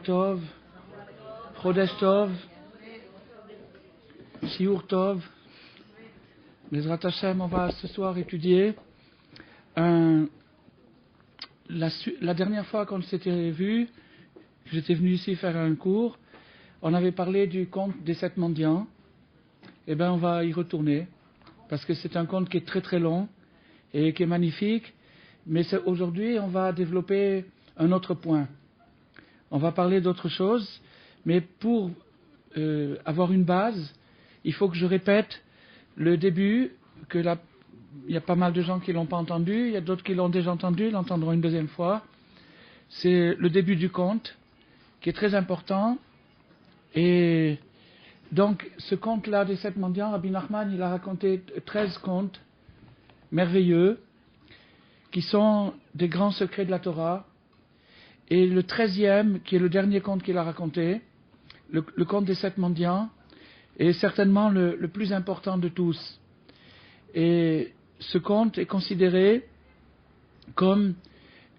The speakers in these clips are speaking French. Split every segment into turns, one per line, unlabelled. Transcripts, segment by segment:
Tov, Chodesh Tov, Shiur Tov. Bezrat Hashem, on va ce soir étudier la dernière fois qu'on s'était vu, j'étais venu ici faire un cours, on avait parlé du conte des 7 mendiants. Eh bien, on va y retourner, parce que c'est un conte qui est très très long et qui est magnifique, mais aujourd'hui on va développer un autre point. On va parler d'autre chose, mais pour avoir une base, il faut que je répète le début, il y a pas mal de gens qui ne l'ont pas entendu, il y a d'autres qui l'ont déjà entendu, l'entendront une deuxième fois. C'est le début du conte, qui est très important. Et donc, ce conte-là des 7 mendiants, Rabbi Nachman, il a raconté 13 contes merveilleux, qui sont des grands secrets de la Torah. Et le 13e, qui est le dernier conte qu'il a raconté, le conte des 7 mendiants, est certainement le plus important de tous. Et ce conte est considéré comme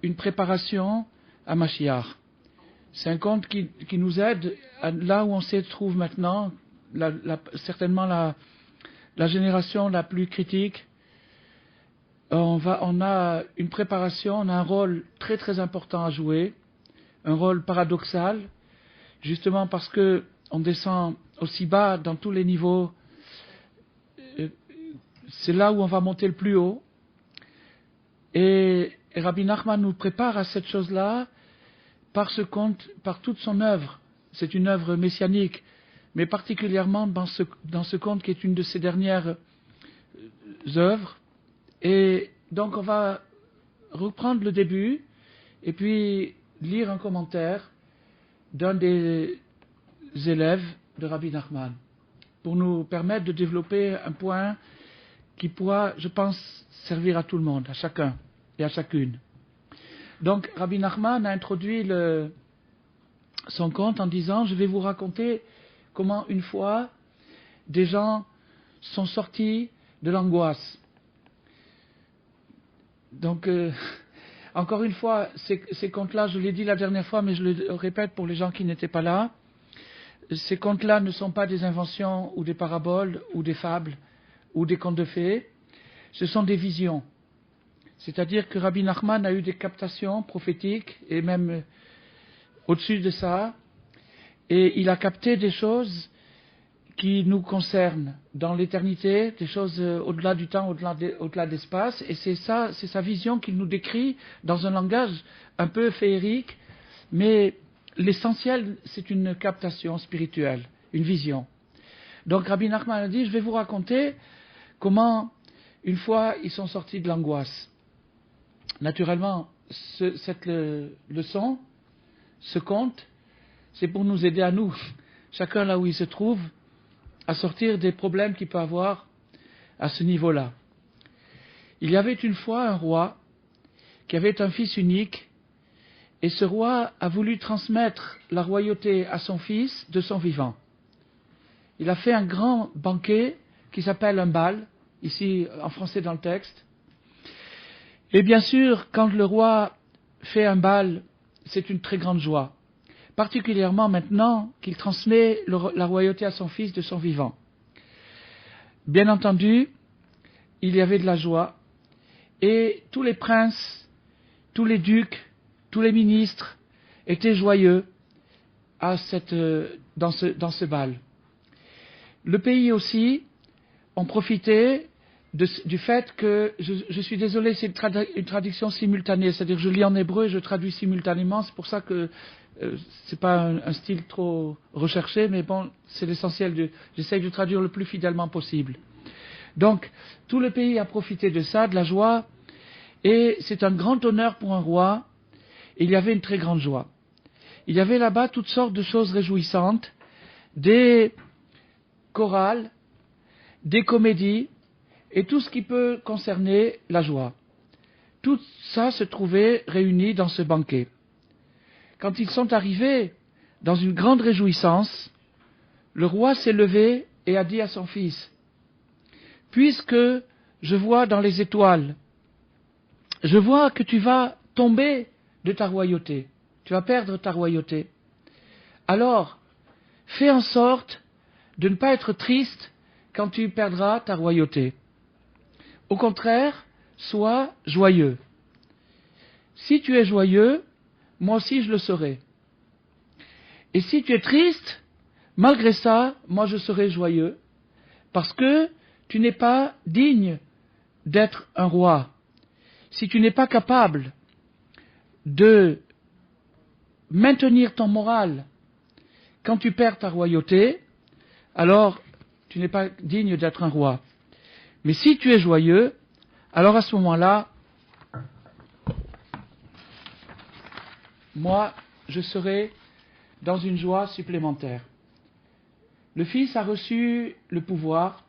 une préparation à Mashiach. C'est un conte qui nous aide là où on se trouve maintenant, certainement la génération la plus critique. On a une préparation, on a un rôle très très important à jouer, un rôle paradoxal, justement parce que on descend aussi bas dans tous les niveaux. C'est là où on va monter le plus haut. Et Rabbi Nachman nous prépare à cette chose-là par ce conte, par toute son œuvre. C'est une œuvre messianique, mais particulièrement dans ce conte qui est une de ses dernières œuvres. Et donc on va reprendre le début et puis lire un commentaire d'un des élèves de Rabbi Nachman pour nous permettre de développer un point qui pourra, je pense, servir à tout le monde, à chacun et à chacune. Donc Rabbi Nachman a introduit son conte en disant: je vais vous raconter comment une fois des gens sont sortis de l'angoisse. Donc, encore une fois, ces contes-là, je l'ai dit la dernière fois, mais je le répète pour les gens qui n'étaient pas là, ces contes-là ne sont pas des inventions ou des paraboles ou des fables ou des contes de fées, ce sont des visions. C'est-à-dire que Rabbi Nachman a eu des captations prophétiques et même au-dessus de ça, et il a capté des choses qui nous concernent dans l'éternité, des choses au-delà du temps, au-delà d'espace, et c'est sa vision qu'il nous décrit dans un langage un peu féerique, mais l'essentiel, c'est une captation spirituelle, une vision. Donc Rabbi Nachman a dit: je vais vous raconter comment, une fois, ils sont sortis de l'angoisse. Naturellement, cette leçon, ce conte, c'est pour nous aider à nous, chacun là où il se trouve, à sortir des problèmes qu'il peut avoir à ce niveau-là. Il y avait une fois un roi qui avait un fils unique, et ce roi a voulu transmettre la royauté à son fils de son vivant. Il a fait un grand banquet qui s'appelle un bal, ici en français dans le texte. Et bien sûr, quand le roi fait un bal, c'est une très grande joie. Particulièrement maintenant qu'il transmet la royauté à son fils de son vivant. Bien entendu, il y avait de la joie, et tous les princes, tous les ducs, tous les ministres étaient joyeux dans ce bal. Le pays aussi en profitait du fait que, je suis désolé, c'est une traduction simultanée, c'est-à-dire je lis en hébreu et je traduis simultanément, c'est pour ça que c'est pas un style trop recherché, mais bon, c'est l'essentiel. J'essaye de traduire le plus fidèlement possible. Donc, tout le pays a profité de ça, de la joie, et c'est un grand honneur pour un roi, et il y avait une très grande joie. Il y avait là-bas toutes sortes de choses réjouissantes, des chorales, des comédies, et tout ce qui peut concerner la joie. Tout ça se trouvait réuni dans ce banquet. Quand ils sont arrivés dans une grande réjouissance, le roi s'est levé et a dit à son fils: « Puisque je vois dans les étoiles, je vois que tu vas tomber de ta royauté, tu vas perdre ta royauté. alors fais en sorte de ne pas être triste quand tu perdras ta royauté. Au contraire, sois joyeux. Si tu es joyeux, moi aussi je le serai. Et si tu es triste, malgré ça, moi je serai joyeux, parce que tu n'es pas digne d'être un roi. Si tu n'es pas capable de maintenir ton moral quand tu perds ta royauté, alors tu n'es pas digne d'être un roi. Mais si tu es joyeux, alors à ce moment-là, moi, je serai dans une joie supplémentaire. Le Fils a reçu le pouvoir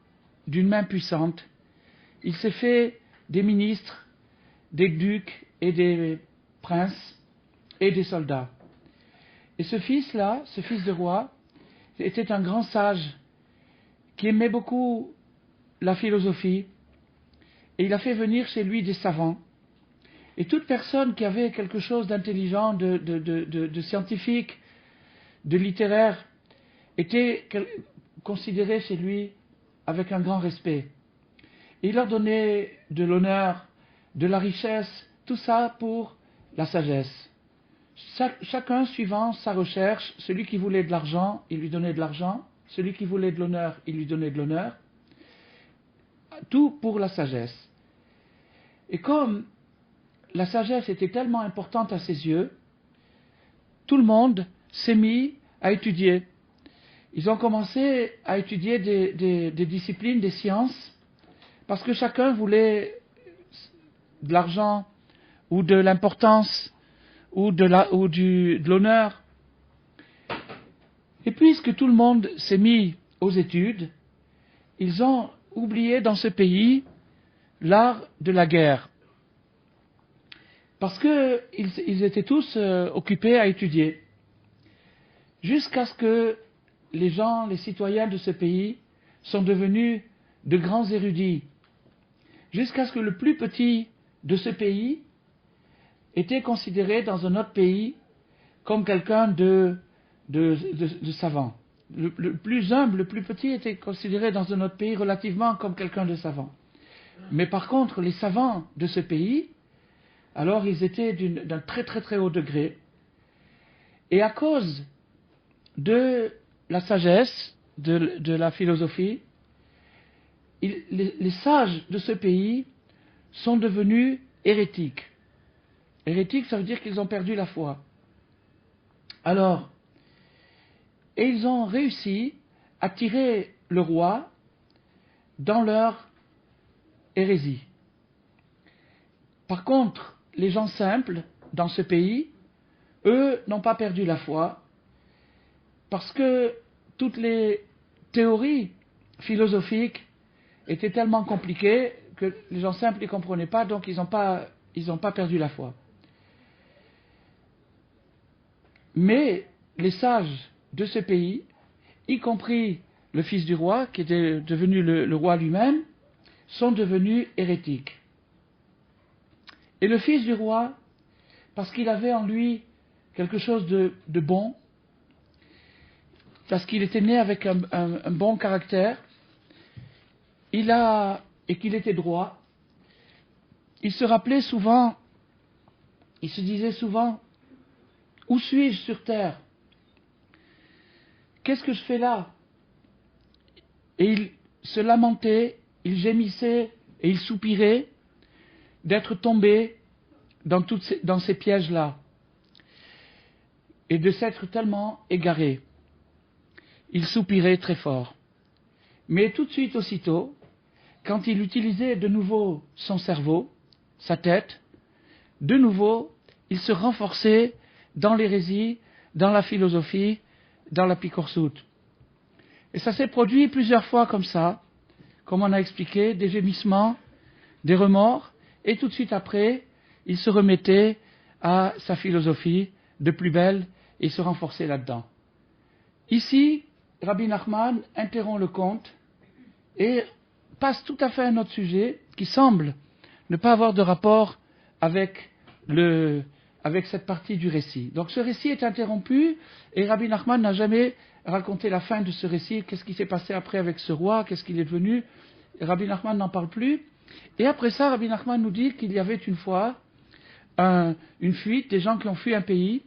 d'une main puissante. Il s'est fait des ministres, des ducs et des princes et des soldats. Et ce Fils-là, ce Fils de roi, était un grand sage qui aimait beaucoup la philosophie, et il a fait venir chez lui des savants. Et toute personne qui avait quelque chose d'intelligent, de scientifique, de littéraire, était considérée chez lui avec un grand respect. Et il leur donnait de l'honneur, de la richesse, tout ça pour la sagesse. Chacun suivant sa recherche, celui qui voulait de l'argent, il lui donnait de l'argent, celui qui voulait de l'honneur, il lui donnait de l'honneur, tout pour la sagesse. Et comme la sagesse était tellement importante à ses yeux, tout le monde s'est mis à étudier. Ils ont commencé à étudier des disciplines, des sciences, parce que chacun voulait de l'argent, ou de l'importance, ou de l'honneur. Et puisque tout le monde s'est mis aux études, ils ont oublié dans ce pays l'art de la guerre. Parce qu'ils étaient tous occupés à étudier. Jusqu'à ce que les gens, les citoyens de ce pays, sont devenus de grands érudits. Jusqu'à ce que le plus petit de ce pays était considéré dans un autre pays comme quelqu'un de savant. Le plus humble, le plus petit était considéré dans un autre pays relativement comme quelqu'un de savant. Mais par contre, les savants de ce pays, alors ils étaient d'un très très très haut degré. Et à cause de la sagesse, de la philosophie, les sages de ce pays sont devenus hérétiques. Hérétiques, ça veut dire qu'ils ont perdu la foi. Alors, et ils ont réussi à tirer le roi dans leur hérésie. Par contre, les gens simples dans ce pays, eux, n'ont pas perdu la foi, parce que toutes les théories philosophiques étaient tellement compliquées que les gens simples ne les comprenaient pas, donc ils n'ont pas perdu la foi. Mais les sages de ce pays, y compris le fils du roi, qui était devenu le roi lui-même, sont devenus hérétiques. Et le fils du roi, parce qu'il avait en lui quelque chose de bon, parce qu'il était né avec un bon caractère, et qu'il était droit, il se rappelait souvent, il se disait souvent, où suis-je sur terre? Qu'est-ce que je fais là? Et il se lamentait, il gémissait et il soupirait d'être tombé dans ces pièges-là et de s'être tellement égaré. Il soupirait très fort. Mais tout de suite, aussitôt, quand il utilisait de nouveau son cerveau, sa tête, de nouveau, il se renforçait dans l'hérésie, dans la philosophie, dans la picorsoute. Et ça s'est produit plusieurs fois comme ça, comme on a expliqué, des gémissements, des remords, et tout de suite après, il se remettait à sa philosophie de plus belle et se renforçait là-dedans. Ici, Rabbi Nachman interrompt le conte et passe tout à fait à un autre sujet qui semble ne pas avoir de rapport avec avec cette partie du récit. Donc ce récit est interrompu et Rabbi Nachman n'a jamais raconté la fin de ce récit. Qu'est-ce qui s'est passé après avec ce roi? Qu'est-ce qu'il est devenu? Et Rabbi Nachman n'en parle plus. Et après ça, Rabbi Nachman nous dit qu'il y avait une fois une fuite, des gens qui ont fui un pays.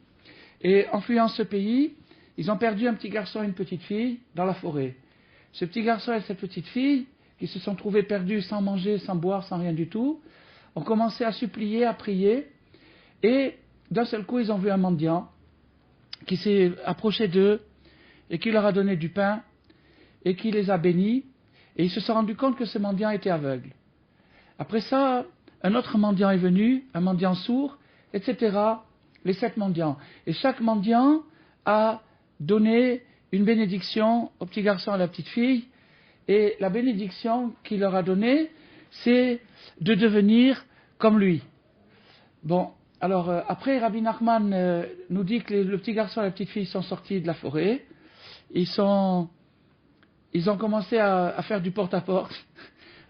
Et en fuyant ce pays, ils ont perdu un petit garçon et une petite fille dans la forêt. Ce petit garçon et cette petite fille, qui se sont trouvés perdus sans manger, sans boire, sans rien du tout, ont commencé à supplier, à prier. Et d'un seul coup, ils ont vu un mendiant qui s'est approché d'eux et qui leur a donné du pain et qui les a bénis. Et ils se sont rendus compte que ce mendiant était aveugle. Après ça, un autre mendiant est venu, un mendiant sourd, etc. Les 7 mendiants. Et chaque mendiant a donné une bénédiction au petit garçon et à la petite fille. Et la bénédiction qu'il leur a donnée, c'est de devenir comme lui. Bon, alors après, Rabbi Nachman nous dit que le petit garçon et la petite fille sont sortis de la forêt. Ils ont commencé à faire du porte-à-porte,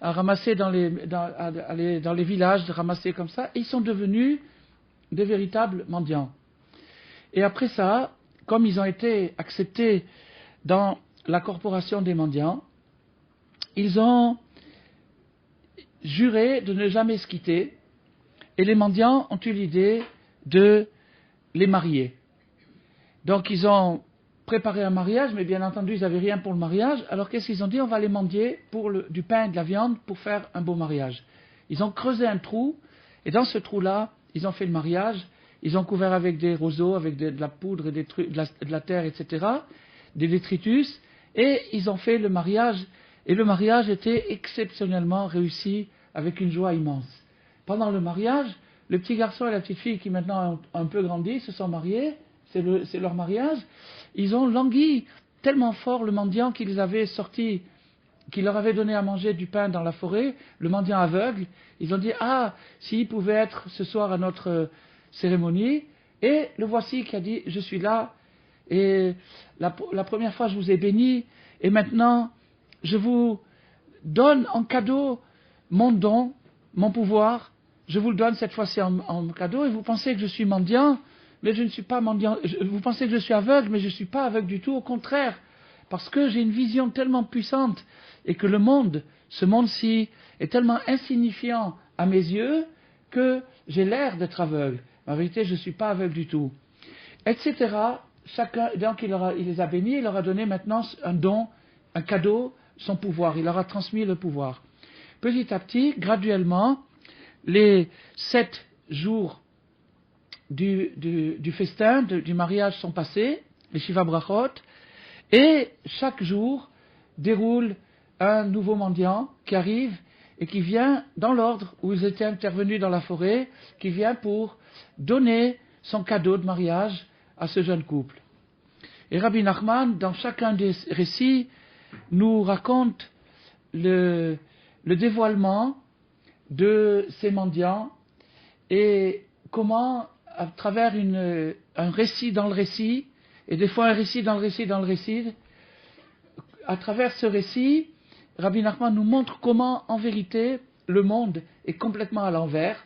à ramasser aller dans les villages, de ramasser comme ça. Et ils sont devenus des véritables mendiants. Et après ça, comme ils ont été acceptés dans la corporation des mendiants, ils ont juré de ne jamais se quitter, et les mendiants ont eu l'idée de les marier. Donc ils ont préparé un mariage, mais bien entendu ils n'avaient rien pour le mariage, alors qu'est-ce qu'ils ont dit? On va les mendier pour du pain et de la viande pour faire un beau mariage. Ils ont creusé un trou, et dans ce trou-là, ils ont fait le mariage, ils ont couvert avec des roseaux, avec de la poudre, et de la terre, etc., des détritus, et ils ont fait le mariage, et le mariage était exceptionnellement réussi avec une joie immense. Pendant le mariage, le petit garçon et la petite fille qui maintenant ont un peu grandi, se sont mariés, c'est leur mariage, ils ont langui tellement fort le mendiant qui les avait sortis, qui leur avait donné à manger du pain dans la forêt, le mendiant aveugle. Ils ont dit, s'il pouvait être ce soir à notre cérémonie, et le voici qui a dit, je suis là, et la première fois je vous ai béni, et maintenant je vous donne en cadeau mon don, mon pouvoir, je vous le donne cette fois-ci en cadeau, et vous pensez que je suis mendiant, mais je ne suis pas mendiant, vous pensez que je suis aveugle, mais je ne suis pas aveugle du tout, au contraire, parce que j'ai une vision tellement puissante, et que le monde, ce monde-ci, est tellement insignifiant à mes yeux, que j'ai l'air d'être aveugle. En vérité, je ne suis pas aveugle du tout. Etc. Chacun, donc il les a bénis, il leur a donné maintenant un don, un cadeau, son pouvoir. Il leur a transmis le pouvoir. Petit à petit, graduellement, les 7 jours du festin, du mariage sont passés, les Shiva Brachot, et chaque jour déroule un nouveau mendiant qui arrive et qui vient dans l'ordre où ils étaient intervenus dans la forêt, qui vient pour donner son cadeau de mariage à ce jeune couple. Et Rabbi Nachman, dans chacun des récits, nous raconte le dévoilement de ces mendiants et comment, à travers un récit dans le récit, et des fois un récit dans le récit dans le récit, à travers ce récit, Rabbi Nachman nous montre comment, en vérité, le monde est complètement à l'envers,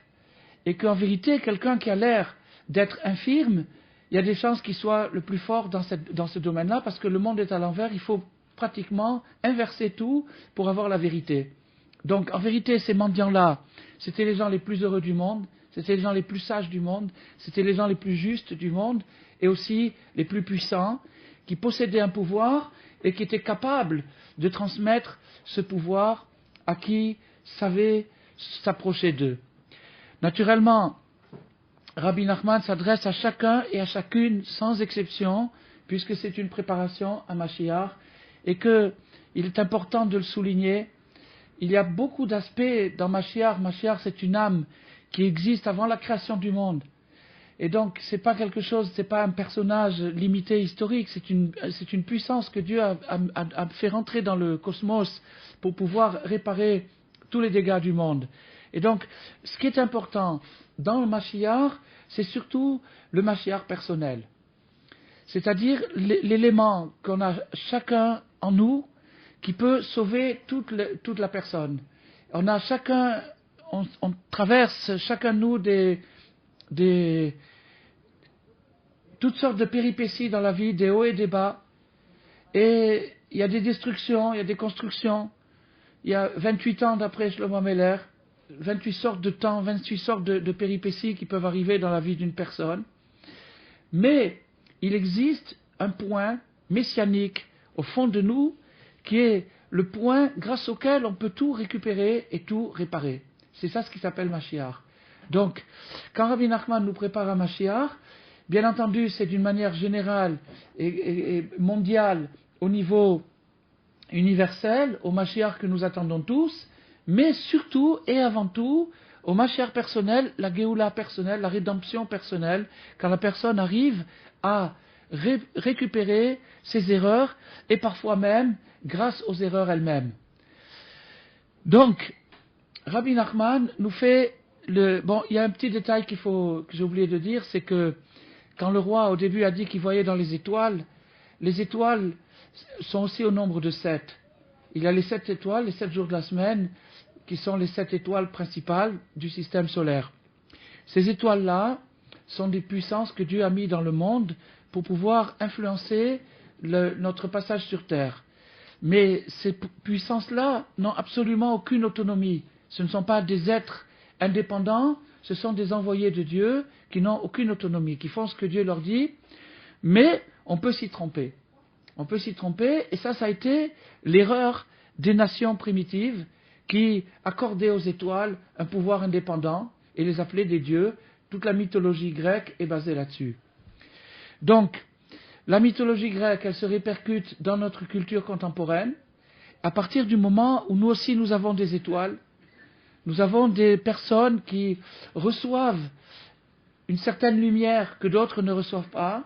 et qu'en vérité, quelqu'un qui a l'air d'être infirme, il y a des chances qu'il soit le plus fort dans ce domaine-là, parce que le monde est à l'envers, il faut pratiquement inverser tout pour avoir la vérité. Donc, en vérité, ces mendiants-là, c'était les gens les plus heureux du monde, c'était les gens les plus sages du monde, c'était les gens les plus justes du monde, et aussi les plus puissants, qui possédaient un pouvoir et qui étaient capables de transmettre ce pouvoir à qui savait s'approcher d'eux. Naturellement, Rabbi Nachman s'adresse à chacun et à chacune sans exception, puisque c'est une préparation à Mashiach, et qu'il est important de le souligner. Il y a beaucoup d'aspects dans Mashiach. Mashiach, c'est une âme qui existe avant la création du monde. Et donc, c'est pas quelque chose, c'est pas un personnage limité historique, c'est une puissance que Dieu a fait rentrer dans le cosmos pour pouvoir réparer tous les dégâts du monde. Et donc, ce qui est important dans le Mashiach, c'est surtout le Mashiach personnel. C'est-à-dire l'élément qu'on a chacun en nous qui peut sauver toute la personne. On a chacun, on traverse chacun de nous des toutes sortes de péripéties dans la vie, des hauts et des bas. Et il y a des destructions, il y a des constructions. Il y a 28 ans d'après Shlomo Meller, 28 sortes de temps, 28 sortes de péripéties qui peuvent arriver dans la vie d'une personne. Mais il existe un point messianique au fond de nous qui est le point grâce auquel on peut tout récupérer et tout réparer. C'est ça ce qui s'appelle Mashiach. Donc, quand Rabbi Nachman nous prépare à Mashiach, bien entendu, c'est d'une manière générale et mondiale au niveau universel, au Mashiach que nous attendons tous, mais surtout et avant tout au Mashiach personnel, la Géoula personnelle, la rédemption personnelle, quand la personne arrive à récupérer ses erreurs et parfois même grâce aux erreurs elles-mêmes. Donc, Rabbi Nachman nous fait bon, il y a un petit détail que j'ai oublié de dire, c'est que quand le roi au début a dit qu'il voyait dans les étoiles sont aussi au nombre de 7. Il y a les 7 étoiles, les 7 jours de la semaine, qui sont les 7 étoiles principales du système solaire. Ces étoiles-là sont des puissances que Dieu a mis dans le monde pour pouvoir influencer notre passage sur Terre. Mais ces puissances-là n'ont absolument aucune autonomie. Ce ne sont pas des êtres indépendants, ce sont des envoyés de Dieu qui n'ont aucune autonomie, qui font ce que Dieu leur dit, mais on peut s'y tromper. On peut s'y tromper, et ça a été l'erreur des nations primitives qui accordaient aux étoiles un pouvoir indépendant et les appelaient des dieux. Toute la mythologie grecque est basée là-dessus. Donc, la mythologie grecque, elle se répercute dans notre culture contemporaine. À partir du moment où nous aussi nous avons des étoiles, nous avons des personnes qui reçoivent une certaine lumière que d'autres ne reçoivent pas.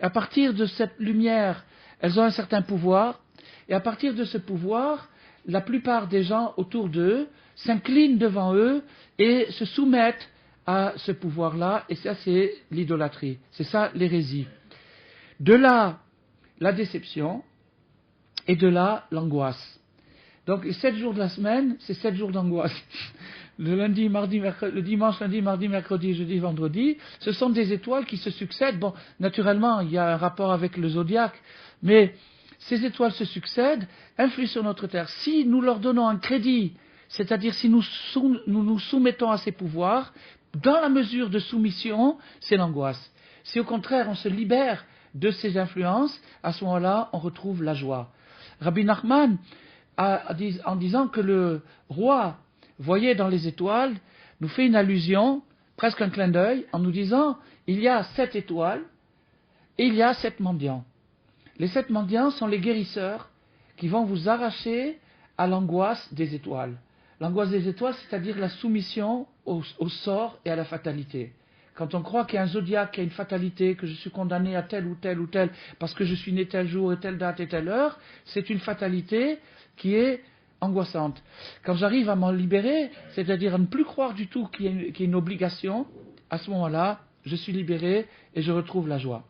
Et à partir de cette lumière, elles ont un certain pouvoir. Et à partir de ce pouvoir, la plupart des gens autour d'eux s'inclinent devant eux et se soumettent à ce pouvoir-là. Et ça, c'est l'idolâtrie. C'est ça l'hérésie. De là, la déception. Et de là, l'angoisse. Donc, les 7 jours de la semaine, c'est 7 jours d'angoisse. Le dimanche, lundi, mardi, mercredi, jeudi, vendredi, ce sont des étoiles qui se succèdent. Bon, naturellement, il y a un rapport avec le zodiaque, mais ces étoiles se succèdent, influent sur notre terre. Si nous leur donnons un crédit, c'est-à-dire si nous nous soumettons à ces pouvoirs, dans la mesure de soumission, c'est l'angoisse. Si au contraire on se libère de ces influences, à ce moment-là, on retrouve la joie. Rabbi Nachman, en disant que le roi voyait dans les étoiles, nous fait une allusion, presque un clin d'œil, en nous disant, il y a 7 étoiles et il y a 7 mendiants. Les 7 mendiants sont les guérisseurs qui vont vous arracher à l'angoisse des étoiles. L'angoisse des étoiles, c'est-à-dire la soumission au sort et à la fatalité. Quand on croit qu'il y a un zodiaque, qu'il y a une fatalité, que je suis condamné à tel ou tel ou tel, parce que je suis né tel jour et telle date et telle heure, c'est une fatalité qui est angoissante. Quand j'arrive à m'en libérer, c'est-à-dire à ne plus croire du tout qu'il y a une obligation, à ce moment-là, je suis libéré et je retrouve la joie.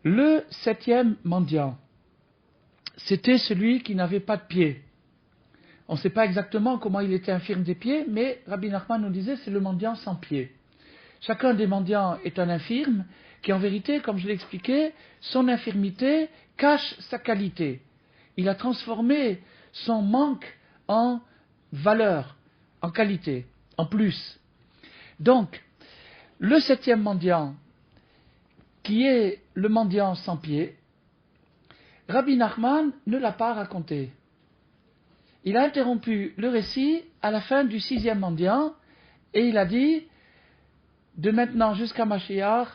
Le 7e mendiant, c'était celui qui n'avait pas de pied. On ne sait pas exactement comment il était infirme des pieds, mais Rabbi Nachman nous disait c'est le mendiant sans pied. Chacun des mendiants est un infirme qui, en vérité, comme je l'ai expliqué, son infirmité cache sa qualité. Il a transformé son manque en valeur, en qualité, en plus. Donc, le 7e mendiant, qui est le mendiant sans pied, Rabbi Nachman ne l'a pas raconté. Il a interrompu le récit à la fin du 6e mendiant et il a dit, de maintenant jusqu'à Mashiach,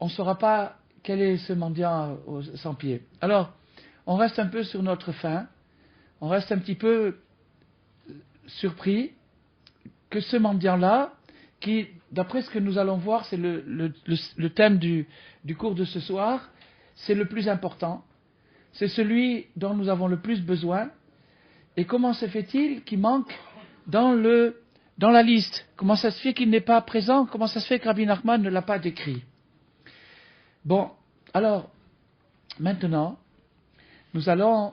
on ne saura pas quel est ce mendiant sans pied. Alors, on reste un peu sur notre faim, on reste un petit peu surpris que ce mendiant-là, qui, d'après ce que nous allons voir, c'est le thème du cours de ce soir, c'est le plus important, c'est celui dont nous avons le plus besoin. Et comment se fait-il qu'il manque dans la liste? Comment ça se fait qu'il n'est pas présent? Comment ça se fait que Rabbi Nachman ne l'a pas décrit? Bon, alors, maintenant, nous allons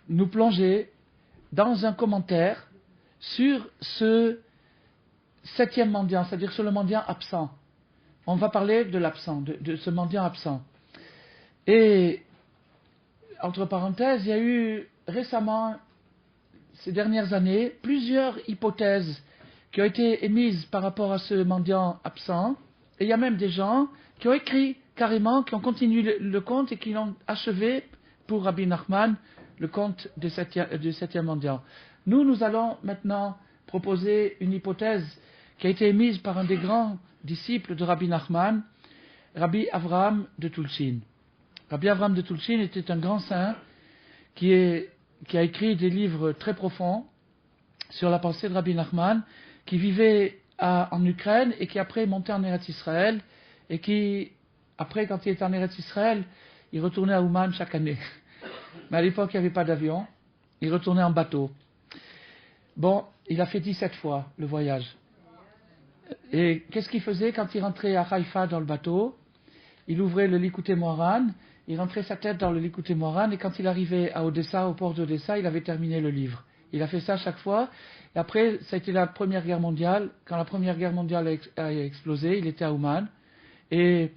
nous plonger dans un commentaire sur ce 7e mendiant, c'est-à-dire sur le mendiant absent. on va parler de l'absent, de ce mendiant absent. Et, entre parenthèses, il y a eu récemment, ces dernières années, plusieurs hypothèses qui ont été émises par rapport à ce mendiant absent. Et il y a même des gens qui ont écrit carrément, qui ont continué le conte et qui l'ont achevé pour Rabbi Nachman, le conte du septième mendiant. Nous allons maintenant proposer une hypothèse qui a été émise par un des grands disciples de Rabbi Nachman, Rabbi Avraham de Tulchin. Rabbi Avraham de Tulchin était un grand saint qui a écrit des livres très profonds sur la pensée de Rabbi Nachman, qui vivait en Ukraine et qui après est monté en Eretz Israël, et qui, après, quand il était en Eretz Israël, il retournait à Ouman chaque année. Mais à l'époque, il n'y avait pas d'avion, il retournait en bateau. Bon, il a fait 17 fois le voyage. Et qu'est-ce qu'il faisait quand il rentrait à Haïfa dans le bateau? Il ouvrait le Likutei Moharan, il rentrait sa tête dans le Likutei Moharan, et quand il arrivait à Odessa, au port d'Odessa, il avait terminé le livre. Il a fait ça chaque fois. Et après, ça a été la Première Guerre mondiale. Quand la Première Guerre mondiale a explosé, il était à Ouman. Et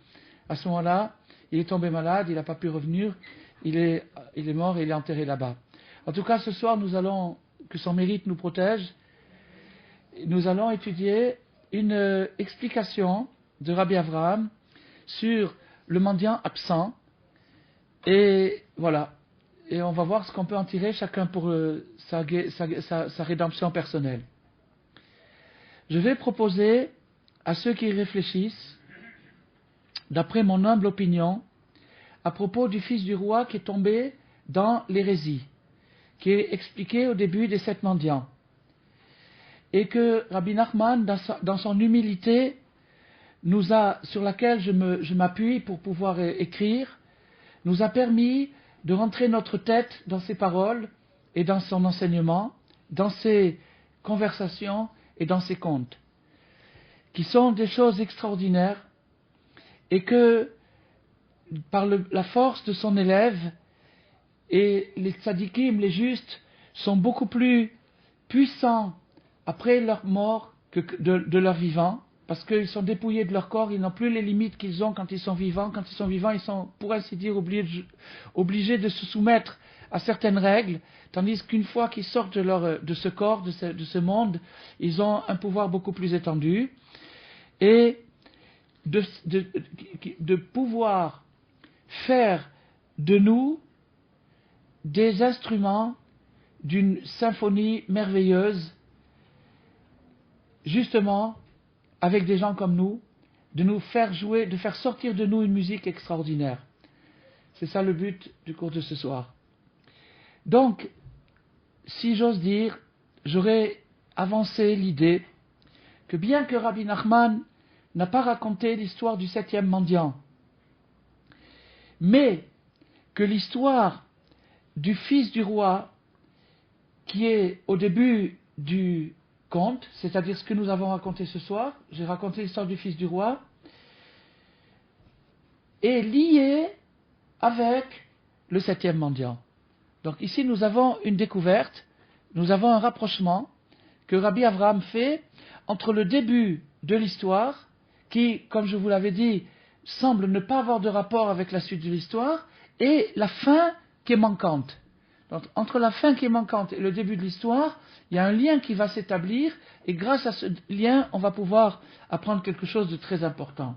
à ce moment-là, il est tombé malade, il n'a pas pu revenir. Il est mort et il est enterré là-bas. En tout cas, ce soir, nous allons, que son mérite nous protège, nous allons étudier une explication de Rabbi Avraham sur le mendiant absent. Et voilà. Et on va voir ce qu'on peut en tirer, chacun pour sa rédemption personnelle. Je vais proposer à ceux qui réfléchissent, d'après mon humble opinion, à propos du fils du roi qui est tombé dans l'hérésie, qui est expliqué au début des 7 mendiants. Et que Rabbi Nachman, dans son humilité, sur laquelle je m'appuie pour pouvoir écrire, nous a permis de rentrer notre tête dans ses paroles et dans son enseignement, dans ses conversations et dans ses contes, qui sont des choses extraordinaires, et que par la force de son élève, et les tzadikim, les justes, sont beaucoup plus puissants après leur mort que de leur vivant, parce qu'ils sont dépouillés de leur corps, ils n'ont plus les limites qu'ils ont quand ils sont vivants. Quand ils sont vivants, ils sont, pour ainsi dire, obligés de se soumettre à certaines règles, tandis qu'une fois qu'ils sortent de ce corps, de ce monde, ils ont un pouvoir beaucoup plus étendu, et de pouvoir faire de nous des instruments d'une symphonie merveilleuse, justement, avec des gens comme nous, de nous faire jouer, de faire sortir de nous une musique extraordinaire. C'est ça le but du cours de ce soir. Donc, si j'ose dire, j'aurais avancé l'idée que bien que Rabbi Nachman n'a pas raconté l'histoire du 7e mendiant, mais que l'histoire du fils du roi, qui est au début du conte, c'est-à-dire ce que nous avons raconté ce soir, j'ai raconté l'histoire du fils du roi, est liée avec le 7e mendiant. Donc ici nous avons une découverte, nous avons un rapprochement que Rabbi Avraham fait entre le début de l'histoire, qui, comme je vous l'avais dit, semble ne pas avoir de rapport avec la suite de l'histoire, et la fin qui est manquante. Donc, entre la fin qui est manquante et le début de l'histoire, il y a un lien qui va s'établir, et grâce à ce lien, on va pouvoir apprendre quelque chose de très important.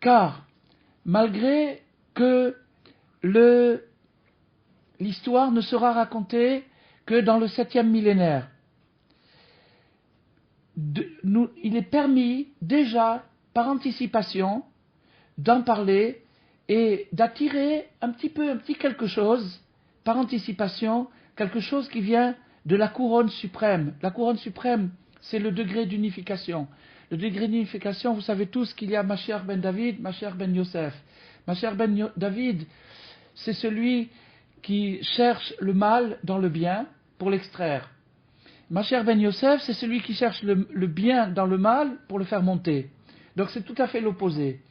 Car, malgré que l'histoire ne sera racontée que dans le 7e millénaire, il est permis déjà, par anticipation, d'en parler et d'attirer un petit quelque chose, par anticipation, quelque chose qui vient de la couronne suprême. La couronne suprême, c'est le degré d'unification. Le degré d'unification, vous savez tous qu'il y a Mashiach ben David, Mashiach ben Yosef. Mashiach ben David, c'est celui qui cherche le mal dans le bien pour l'extraire. Mashiach ben Yosef, c'est celui qui cherche le bien dans le mal pour le faire monter. Donc c'est tout à fait l'opposé.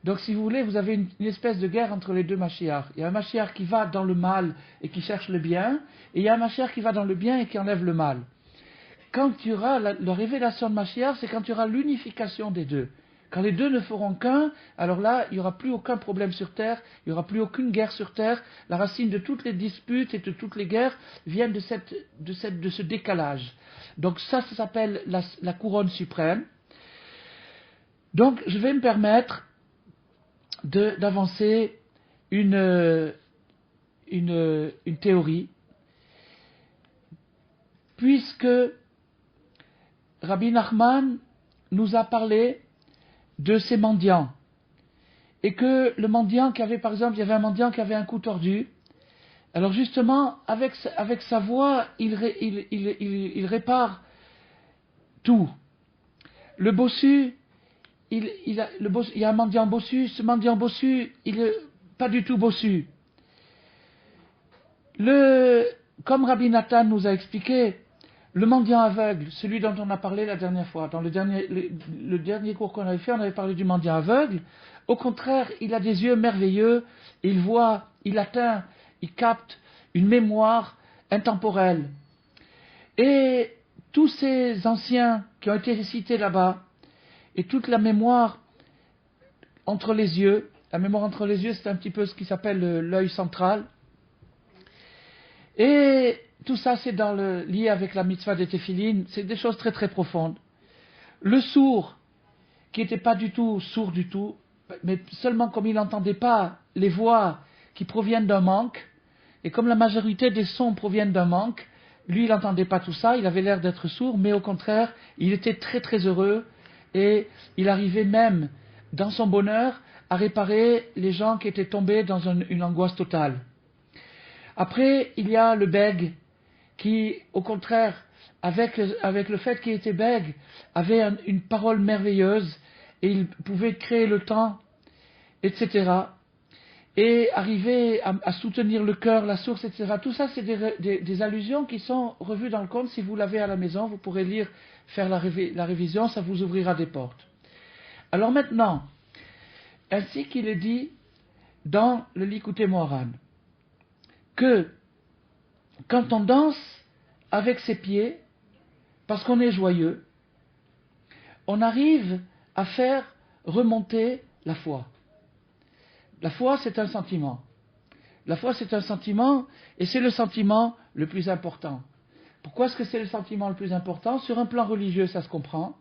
Donc si vous voulez, vous avez une espèce de guerre entre les deux Mashiach. Il y a un Mashiach qui va dans le mal et qui cherche le bien, et il y a un Mashiach qui va dans le bien et qui enlève le mal. quand il y aura la révélation de Mashiach, c'est quand il y aura l'unification des deux. Quand les deux ne feront qu'un, alors là, il n'y aura plus aucun problème sur terre, il n'y aura plus aucune guerre sur terre. La racine de toutes les disputes et de toutes les guerres vient de ce décalage. Donc ça s'appelle la couronne suprême. Donc je vais me permettre d'avancer une théorie, puisque Rabbi Nachman nous a parlé de ces mendiants, et que le mendiant qui avait, par exemple, il y avait un mendiant qui avait un cou tordu, alors justement, avec sa voix, il répare tout. Le bossu, il y a un mendiant bossu, ce mendiant bossu, il est pas du tout bossu. Comme Rabbi Nathan nous a expliqué, le mendiant aveugle, celui dont on a parlé la dernière fois, dans le dernier cours qu'on avait fait, on avait parlé du mendiant aveugle. Au contraire, il a des yeux merveilleux, il voit, il atteint, il capte une mémoire intemporelle. Et tous ces anciens qui ont été cités là-bas, et toute la mémoire entre les yeux, la mémoire entre les yeux, c'est un petit peu ce qui s'appelle l'œil central. Et tout ça, c'est lié avec la mitzvah des téphilines, c'est des choses très très profondes. Le sourd, qui n'était pas du tout sourd du tout, mais seulement comme il n'entendait pas les voix qui proviennent d'un manque, et comme la majorité des sons proviennent d'un manque, lui il n'entendait pas tout ça, il avait l'air d'être sourd, mais au contraire, il était très très heureux, et il arrivait même, dans son bonheur, à réparer les gens qui étaient tombés dans une angoisse totale. Après, il y a le bègue, qui, au contraire, avec le fait qu'il était bègue, avait une parole merveilleuse, et il pouvait créer le temps, etc. Et arriver à soutenir le cœur, la source, etc. Tout ça, c'est des allusions qui sont revues dans le conte. Si vous l'avez à la maison, vous pourrez lire, faire la révision, ça vous ouvrira des portes. Alors maintenant, ainsi qu'il est dit dans le Likutei Moharan, que quand on danse avec ses pieds, parce qu'on est joyeux, on arrive à faire remonter la foi. La foi, c'est un sentiment. La foi, c'est un sentiment, et c'est le sentiment le plus important. Pourquoi est-ce que c'est le sentiment le plus important? Sur un plan religieux, ça se comprend.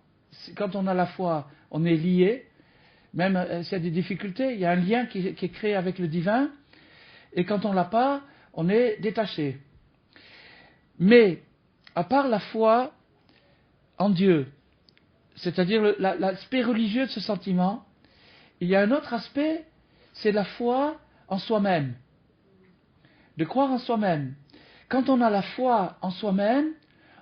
Quand on a la foi, on est lié. Même s'il y a des difficultés, il y a un lien qui est créé avec le divin. Et quand on ne l'a pas, on est détaché. Mais, à part la foi en Dieu, c'est-à-dire l'aspect religieux de ce sentiment, il y a un autre aspect, c'est la foi en soi-même. De croire en soi-même. Quand on a la foi en soi-même,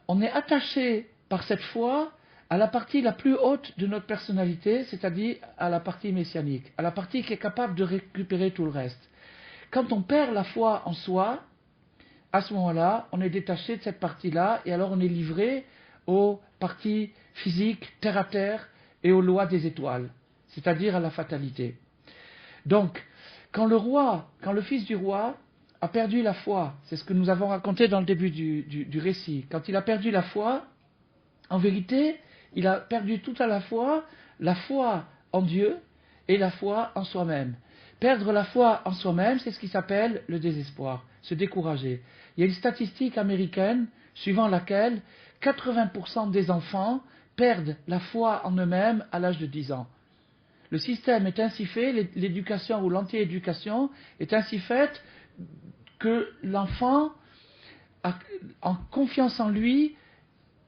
on est attaché par cette foi à la partie la plus haute de notre personnalité, c'est-à-dire à la partie messianique, à la partie qui est capable de récupérer tout le reste. Quand on perd la foi en soi, à ce moment-là, on est détaché de cette partie-là, et alors on est livré aux parties physiques, terre à terre, et aux lois des étoiles, c'est-à-dire à la fatalité. Donc, quand le fils du roi a perdu la foi, c'est ce que nous avons raconté dans le début du récit, quand il a perdu la foi, en vérité, il a perdu tout à la fois la foi en Dieu et la foi en soi-même. Perdre la foi en soi-même, c'est ce qui s'appelle le désespoir, se décourager. Il y a une statistique américaine suivant laquelle 80% des enfants perdent la foi en eux-mêmes à l'âge de 10 ans. Le système est ainsi fait, l'éducation ou l'anti-éducation est ainsi faite que l'enfant, en confiance en lui,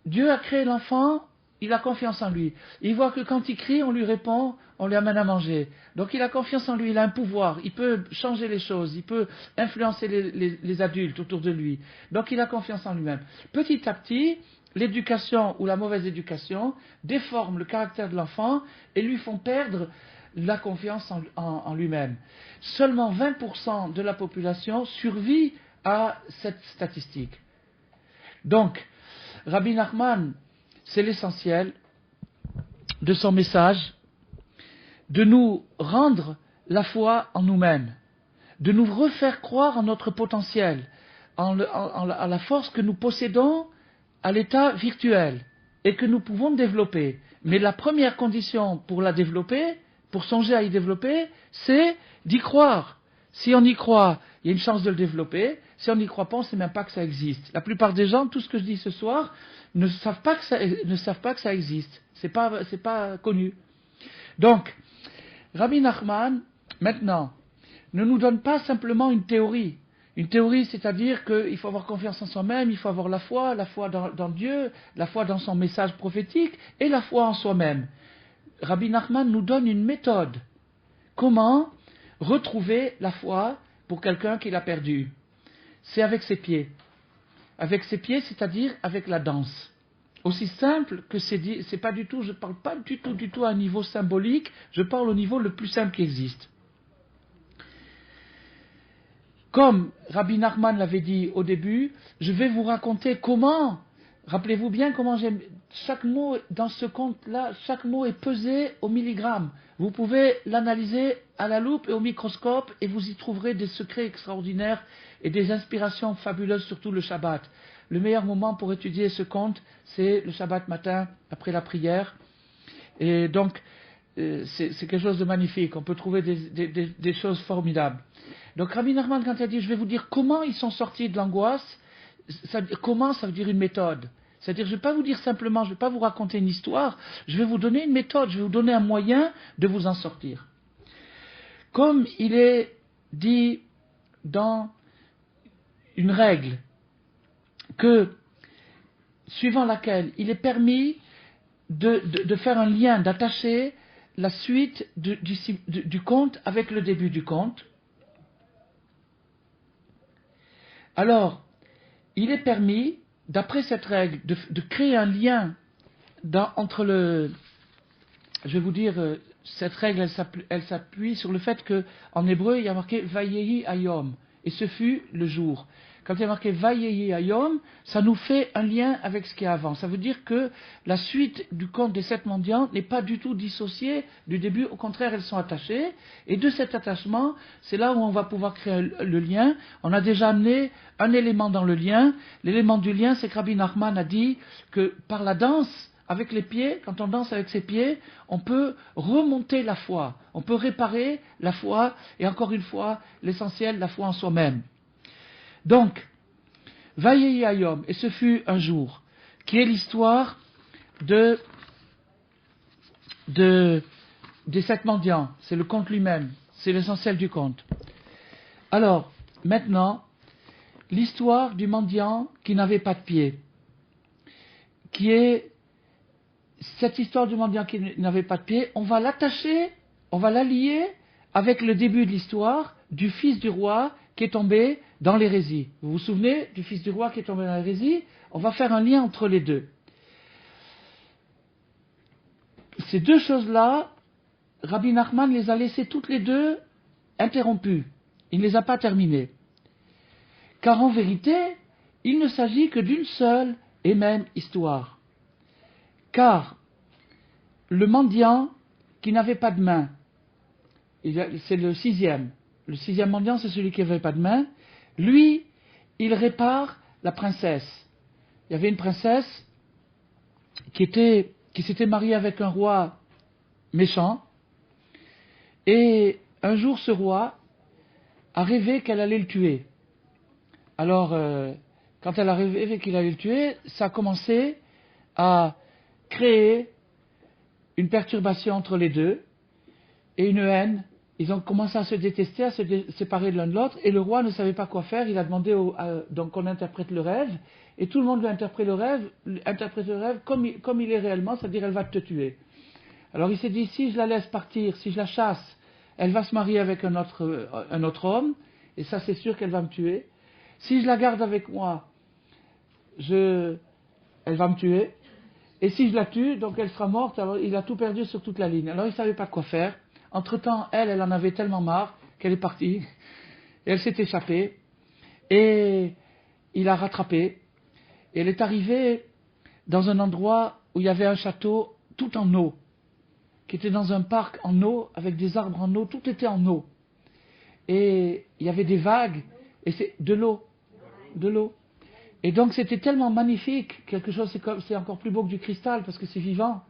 Dieu a créé l'enfant, il a confiance en lui. Il voit que quand il crie, on lui répond, on lui amène à manger. Donc il a confiance en lui, il a un pouvoir, il peut changer les choses, il peut influencer les adultes autour de lui. Donc il a confiance en lui-même. Petit à petit, l'éducation ou la mauvaise éducation déforme le caractère de l'enfant et lui font perdre la confiance en lui-même. Seulement 20% de la population survit à cette statistique. Donc, Rabbi Nachman, c'est l'essentiel de son message, de nous rendre la foi en nous-mêmes, de nous refaire croire en notre potentiel, à la force que nous possédons à l'état virtuel et que nous pouvons développer. Mais la première condition pour la développer, pour songer à y développer, c'est d'y croire. Si on y croit, il y a une chance de le développer. Si on n'y croit pas, on ne sait même pas que ça existe. La plupart des gens, tout ce que je dis ce soir, ne savent pas que ça existe. C'est pas connu. Donc, Rabbi Nachman, maintenant, ne nous donne pas simplement une théorie. Une théorie, c'est-à-dire qu'il faut avoir confiance en soi-même, il faut avoir la foi dans Dieu, la foi dans son message prophétique et la foi en soi-même. Rabbi Nachman nous donne une méthode. Comment retrouver la foi pour quelqu'un qui l'a perdue? C'est avec ses pieds. Avec ses pieds, c'est-à-dire avec la danse. Aussi simple que c'est pas du tout, je ne parle pas du tout à un niveau symbolique, je parle au niveau le plus simple qui existe. Comme Rabbi Nachman l'avait dit au début, je vais vous raconter comment, rappelez-vous bien comment j'aime, chaque mot dans ce conte-là, chaque mot est pesé au milligramme. Vous pouvez l'analyser à la loupe et au microscope et vous y trouverez des secrets extraordinaires et des inspirations fabuleuses, surtout le Shabbat. Le meilleur moment pour étudier ce conte, c'est le Shabbat matin, après la prière. Et donc, c'est quelque chose de magnifique. On peut trouver des choses formidables. Donc, Rabbi Nachman, quand il a dit, je vais vous dire comment ils sont sortis de l'angoisse, comment, ça veut dire une méthode. C'est-à-dire, je ne vais pas vous dire simplement, je ne vais pas vous raconter une histoire, je vais vous donner une méthode, je vais vous donner un moyen de vous en sortir. Comme il est dit dans une règle, que, suivant laquelle il est permis de faire un lien, d'attacher la suite du conte avec le début du conte. Alors, il est permis, d'après cette règle, de créer un lien entre le... Je vais vous dire, cette règle, elle s'appuie sur le fait qu'en hébreu, il y a marqué « Vayehi Hayom » et ce fut le jour. Quand il y a marqué Vayehi Hayom, ça nous fait un lien avec ce qui est avant. Ça veut dire que la suite du conte des 7 mendiants n'est pas du tout dissociée du début. Au contraire, elles sont attachées. Et de cet attachement, c'est là où on va pouvoir créer le lien. On a déjà amené un élément dans le lien. L'élément du lien, c'est que Rabbi Nachman a dit que par la danse, avec les pieds, quand on danse avec ses pieds, on peut remonter la foi. On peut réparer la foi. Et encore une fois, l'essentiel, la foi en soi-même. Donc, Vayehi Hayom, et ce fut un jour, qui est l'histoire des 7 mendiants. C'est le conte lui-même, c'est l'essentiel du conte. Alors, maintenant, l'histoire du mendiant qui n'avait pas de pied, qui est cette histoire du mendiant qui n'avait pas de pied, on va l'attacher, on va la lier avec le début de l'histoire du fils du roi qui est tombé dans l'hérésie. Vous vous souvenez du fils du roi qui est tombé dans l'hérésie? On va faire un lien entre les deux. Ces deux choses-là, Rabbi Nachman les a laissées toutes les deux interrompues. Il ne les a pas terminées. Car en vérité, il ne s'agit que d'une seule et même histoire. Car le mendiant qui n'avait pas de main, c'est le 6e. Le 6e mendiant, c'est celui qui n'avait pas de main. Lui, il répare la princesse. Il y avait une princesse qui s'était mariée avec un roi méchant. Et un jour, ce roi a rêvé qu'elle allait le tuer. Alors, quand elle a rêvé qu'il allait le tuer, ça a commencé à créer une perturbation entre les deux et une haine. Ils ont commencé à se détester, à se séparer de l'un de l'autre, et le roi ne savait pas quoi faire. Il a demandé donc qu'on interprète le rêve, et tout le monde lui a interprété le rêve comme il est réellement, c'est-à-dire elle va te tuer. Alors il s'est dit, si je la laisse partir, si je la chasse, elle va se marier avec un autre homme, et ça c'est sûr qu'elle va me tuer. Si je la garde avec moi, elle va me tuer. Et si je la tue, donc elle sera morte, alors il a tout perdu sur toute la ligne. Alors il ne savait pas quoi faire. Entre-temps, elle en avait tellement marre qu'elle est partie. Et elle s'est échappée. Et il a rattrapé. Et elle est arrivée dans un endroit où il y avait un château tout en eau, qui était dans un parc en eau, avec des arbres en eau, tout était en eau. Et il y avait des vagues, et c'est de l'eau. Et donc c'était tellement magnifique, quelque chose, c'est encore plus beau que du cristal parce que c'est vivant.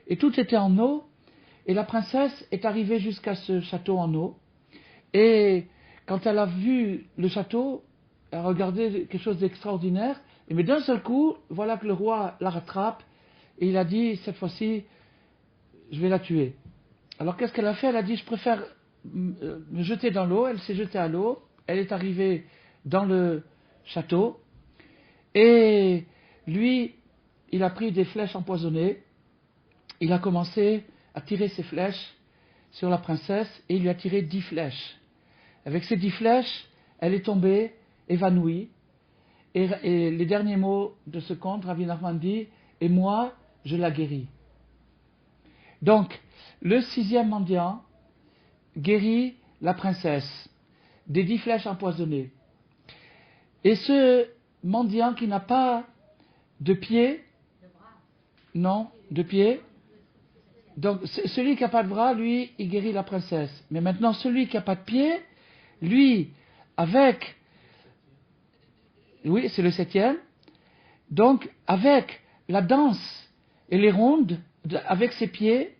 Et tout était en eau, et la princesse est arrivée jusqu'à ce château en eau. Et quand elle a vu le château, elle a regardé quelque chose d'extraordinaire, mais d'un seul coup, voilà que le roi la rattrape, et il a dit, cette fois-ci, je vais la tuer. Alors qu'est-ce qu'elle a fait? Elle a dit, je préfère me jeter dans l'eau. Elle s'est jetée à l'eau, elle est arrivée dans le château, et lui, il a pris des flèches empoisonnées, il a commencé à tirer ses flèches sur la princesse, et il lui a tiré 10 flèches. Avec ces 10 flèches, elle est tombée, évanouie, et les derniers mots de ce conte, Rabbi Nachman dit, et moi, je la guéris. Donc, le 6e mendiant guérit la princesse des 10 flèches empoisonnées. Et ce mendiant qui n'a pas de pied, non, de pied, donc celui qui n'a pas de bras, lui, il guérit la princesse. Mais maintenant, celui qui n'a pas de pied, lui, avec, oui, c'est le 7e, donc avec la danse et les rondes, avec ses pieds,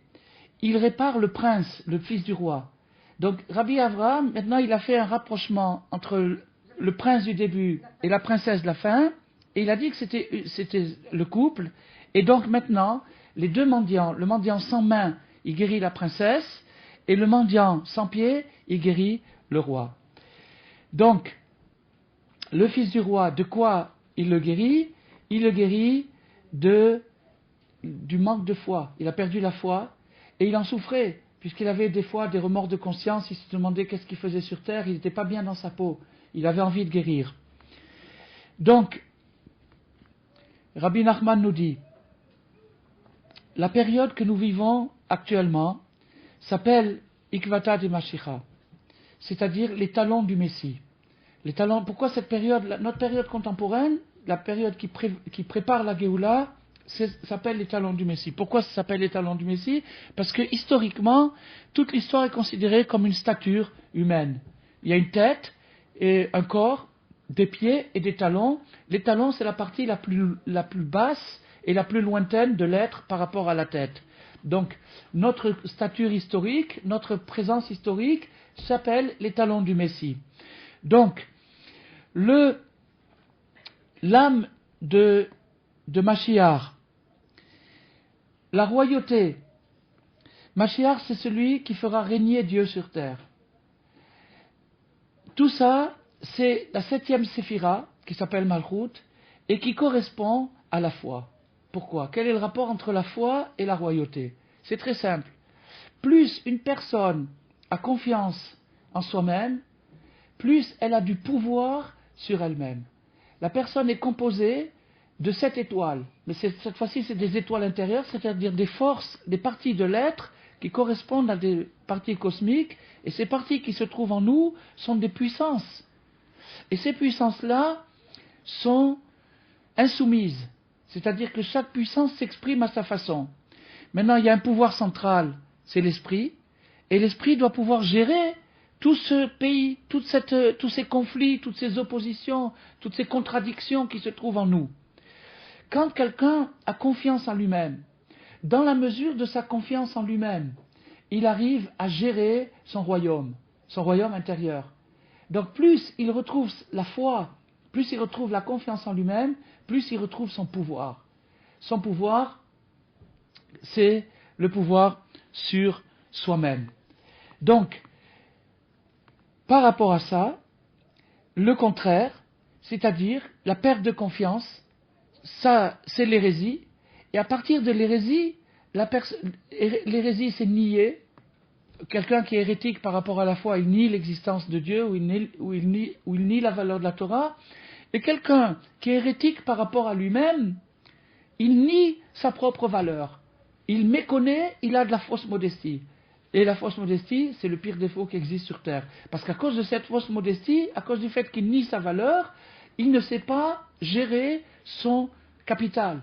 il répare le prince, le fils du roi. Donc Rabbi Avraham, maintenant il a fait un rapprochement entre le prince du début et la princesse de la fin, et il a dit que c'était le couple, et donc maintenant, les deux mendiants, le mendiant sans main, il guérit la princesse, et le mendiant sans pied, il guérit le roi. Donc, le fils du roi, de quoi il le guérit? Il le guérit du manque de foi. Il a perdu la foi, et il en souffrait, puisqu'il avait des fois des remords de conscience, il se demandait qu'est-ce qu'il faisait sur terre, il n'était pas bien dans sa peau, il avait envie de guérir. Donc, Rabbi Nachman nous dit, la période que nous vivons actuellement s'appelle Ikvata de Mashiach, c'est-à-dire les talons du Messie. Les talons, pourquoi cette période, notre période contemporaine, la période qui prépare la Géoula, s'appelle les talons du Messie. Pourquoi ça s'appelle les talons du Messie? Parce que historiquement, toute l'histoire est considérée comme une stature humaine. Il y a une tête, et un corps, des pieds et des talons. Les talons, c'est la partie la plus basse et la plus lointaine de l'être par rapport à la tête. Donc, notre stature historique, notre présence historique s'appelle les talons du Messie. Donc, l'âme de Mashiach, la royauté, Mashiach, c'est celui qui fera régner Dieu sur terre. Tout ça, c'est la 7e séphira, qui s'appelle Malchut, et qui correspond à la foi. Pourquoi? Quel est le rapport entre la foi et la royauté? C'est très simple. Plus une personne a confiance en soi-même, plus elle a du pouvoir sur elle-même. La personne est composée de 7 étoiles, mais cette fois-ci c'est des étoiles intérieures, c'est-à-dire des forces, des parties de l'être qui correspondent à des parties cosmiques, et ces parties qui se trouvent en nous sont des puissances. Et ces puissances-là sont insoumises, c'est-à-dire que chaque puissance s'exprime à sa façon. Maintenant, il y a un pouvoir central, c'est l'esprit, et l'esprit doit pouvoir gérer tout ce pays, tous ces conflits, toutes ces oppositions, toutes ces contradictions qui se trouvent en nous. Quand quelqu'un a confiance en lui-même, dans la mesure de sa confiance en lui-même, il arrive à gérer son royaume intérieur. Donc plus il retrouve la foi, plus il retrouve la confiance en lui-même, plus il retrouve son pouvoir. Son pouvoir, c'est le pouvoir sur soi-même. Donc, par rapport à ça, le contraire, c'est-à-dire la perte de confiance, ça c'est l'hérésie, et à partir de l'hérésie, l'hérésie c'est nier. Quelqu'un qui est hérétique par rapport à la foi, il nie l'existence de Dieu, ou il nie la valeur de la Torah, et quelqu'un qui est hérétique par rapport à lui-même, il nie sa propre valeur. Il méconnaît, il a de la fausse modestie. Et la fausse modestie, c'est le pire défaut qui existe sur Terre. Parce qu'à cause de cette fausse modestie, à cause du fait qu'il nie sa valeur, il ne sait pas gérer son capital.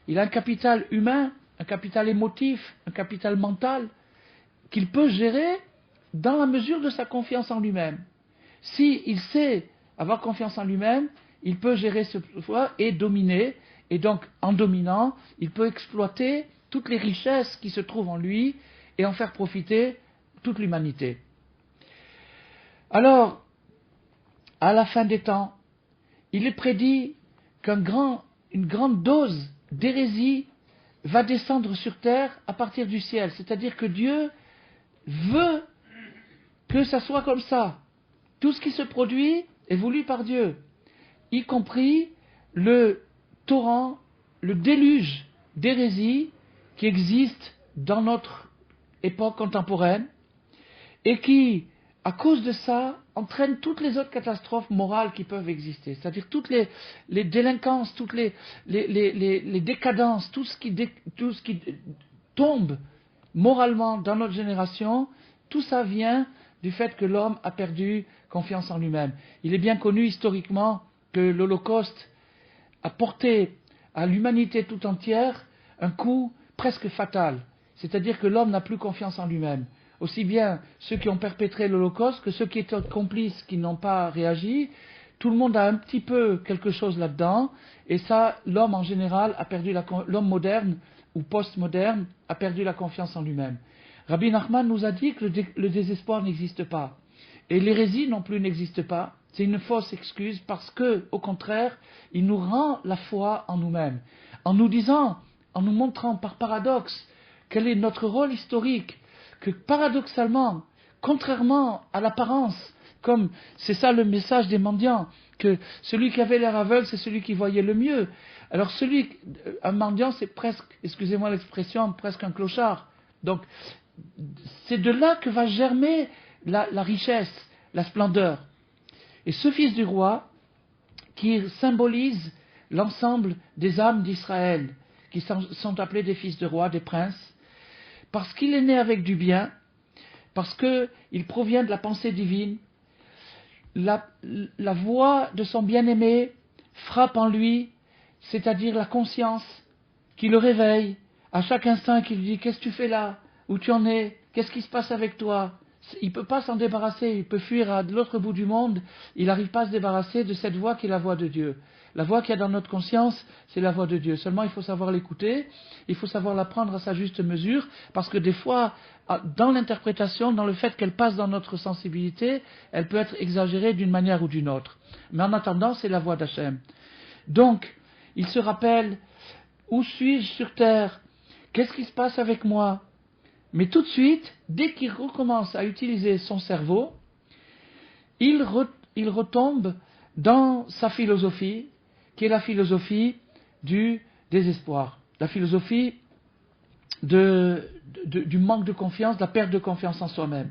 Il a un capital humain, un capital émotif, un capital mental, qu'il peut gérer dans la mesure de sa confiance en lui-même. S'il sait avoir confiance en lui-même, il peut gérer ce pouvoir et dominer, et donc en dominant, il peut exploiter toutes les richesses qui se trouvent en lui et en faire profiter toute l'humanité. Alors, à la fin des temps, il est prédit qu'une grande dose d'hérésie va descendre sur terre à partir du ciel. C'est-à-dire que Dieu veut que ça soit comme ça. Tout ce qui se produit est voulu par Dieu, y compris le torrent, le déluge d'hérésie qui existe dans notre époque contemporaine et qui, à cause de ça, entraîne toutes les autres catastrophes morales qui peuvent exister. C'est-à-dire toutes les délinquances, toutes les décadences, tout ce qui tombe moralement dans notre génération, tout ça vient du fait que l'homme a perdu confiance en lui-même. Il est bien connu historiquement que l'Holocauste a porté à l'humanité tout entière un coup presque fatal. C'est-à-dire que l'homme n'a plus confiance en lui-même. Aussi bien ceux qui ont perpétré l'Holocauste que ceux qui étaient complices, qui n'ont pas réagi, tout le monde a un petit peu quelque chose là-dedans, et ça, l'homme en général a perdu l'homme moderne ou post-moderne a perdu la confiance en lui-même. Rabbi Nachman nous a dit que le désespoir n'existe pas, et l'hérésie non plus n'existe pas. C'est une fausse excuse parce que, au contraire, il nous rend la foi en nous-mêmes, en nous disant, en nous montrant par paradoxe quel est notre rôle historique, que paradoxalement, contrairement à l'apparence, comme c'est ça le message des mendiants, que celui qui avait l'air aveugle, c'est celui qui voyait le mieux. Alors un mendiant, c'est presque, excusez-moi l'expression, presque un clochard. Donc, c'est de là que va germer la richesse, la splendeur. Et ce fils du roi, qui symbolise l'ensemble des âmes d'Israël, qui sont appelés des fils de roi, des princes, parce qu'il est né avec du bien, parce qu'il provient de la pensée divine, la voix de son bien-aimé frappe en lui, c'est-à-dire la conscience qui le réveille, à chaque instant qui lui dit « Qu'est-ce que tu fais là? Où tu en es? Qu'est-ce qui se passe avec toi ?» Il ne peut pas s'en débarrasser, il peut fuir à l'autre bout du monde, il n'arrive pas à se débarrasser de cette voix qui est la voix de Dieu. La voix qu'il y a dans notre conscience, c'est la voix de Dieu. Seulement, il faut savoir l'écouter, il faut savoir la prendre à sa juste mesure, parce que des fois, dans l'interprétation, dans le fait qu'elle passe dans notre sensibilité, elle peut être exagérée d'une manière ou d'une autre. Mais en attendant, c'est la voix d'Hachem. Donc, il se rappelle, où suis-je sur terre? Qu'est-ce qui se passe avec moi? Mais tout de suite, dès qu'il recommence à utiliser son cerveau, il retombe dans sa philosophie, qui est la philosophie du désespoir, la philosophie du manque de confiance, de la perte de confiance en soi-même.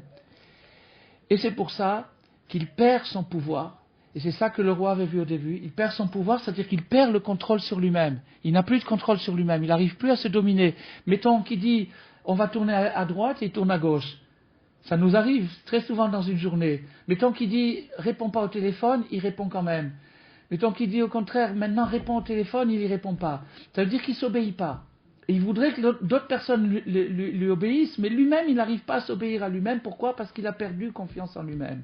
Et c'est pour ça qu'il perd son pouvoir, et c'est ça que le roi avait vu au début, il perd son pouvoir, c'est-à-dire qu'il perd le contrôle sur lui-même, il n'a plus de contrôle sur lui-même, il n'arrive plus à se dominer. Mettons qu'il dit, on va tourner à droite et il tourne à gauche. Ça nous arrive très souvent dans une journée. Mettons qu'il dit, réponds pas au téléphone, il répond quand même. Mettons qu'il dit au contraire, maintenant réponds au téléphone, il y répond pas. Ça veut dire qu'il ne s'obéit pas. Et il voudrait que d'autres personnes lui obéissent, mais lui-même, il n'arrive pas à s'obéir à lui-même. Pourquoi? Parce qu'il a perdu confiance en lui-même.